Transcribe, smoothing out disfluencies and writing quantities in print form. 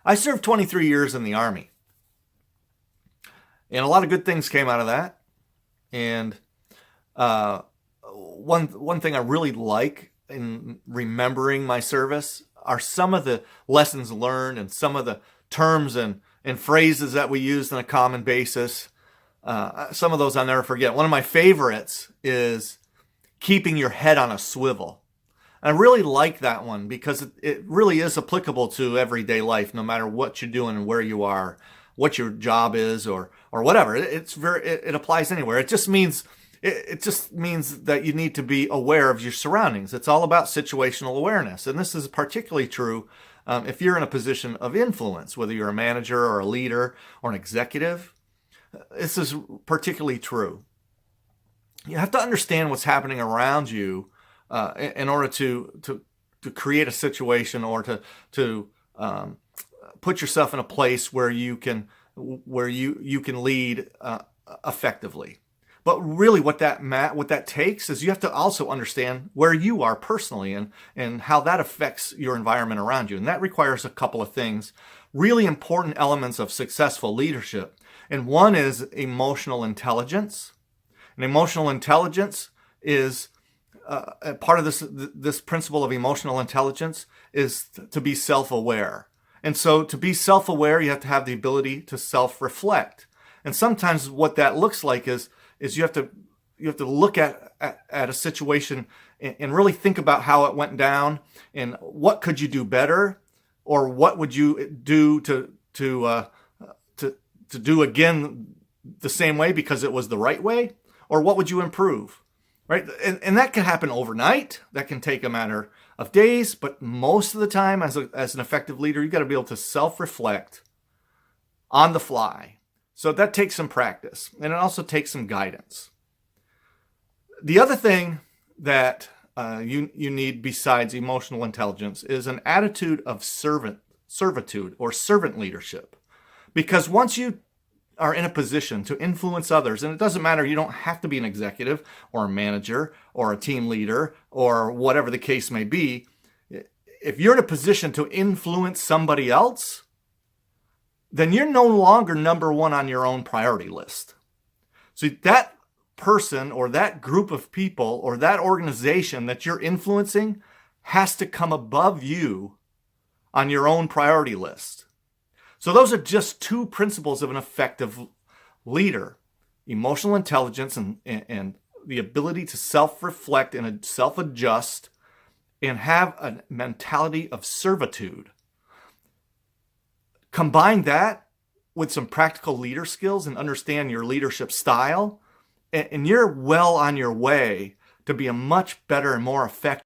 I served 23 years in the Army, and a lot of good things came out of that. And uh, one thing I really like in remembering my service are some of the lessons learned and some of the terms and phrases that we use on a common basis. Some of those I'll never forget. One of my favorites is keeping your head on a swivel. I really like that one because it really is applicable to everyday life, no matter what you're doing and where you are, what your job is, or whatever. It applies anywhere. It just means that you need to be aware of your surroundings. It's all about situational awareness, and this is particularly true if you're in a position of influence, whether you're a manager or a leader or an executive. This is particularly true. You have to understand what's happening around you in order to create a situation or to put yourself in a place where you can lead effectively. But really, what that takes is you have to also understand where you are personally and how that affects your environment around you. And that requires a couple of things, really important elements of successful leadership. And one is emotional intelligence. And emotional intelligence is part of this principle of emotional intelligence is to be self-aware. And so to be self-aware, you have to have the ability to self-reflect. And sometimes what that looks like is you have to look at a situation and really think about how it went down and what could you do better, or what would you do to do again the same way because it was the right way, or what would you improve, right? And that can happen overnight. That can take a matter of days, but most of the time, as an effective leader, you got to be able to self-reflect on the fly. So that takes some practice, and it also takes some guidance. The other thing that you need besides emotional intelligence is an attitude of servitude or servant leadership. Because once you are in a position to influence others, and it doesn't matter, you don't have to be an executive or a manager or a team leader or whatever the case may be. If you're in a position to influence somebody else, then you're no longer number one on your own priority list. So that person or that group of people or that organization that you're influencing has to come above you on your own priority list. So those are just two principles of an effective leader: emotional intelligence and the ability to self-reflect and self-adjust and have a mentality of servitude. Combine that with some practical leader skills and understand your leadership style, and you're well on your way to be a much better and more effective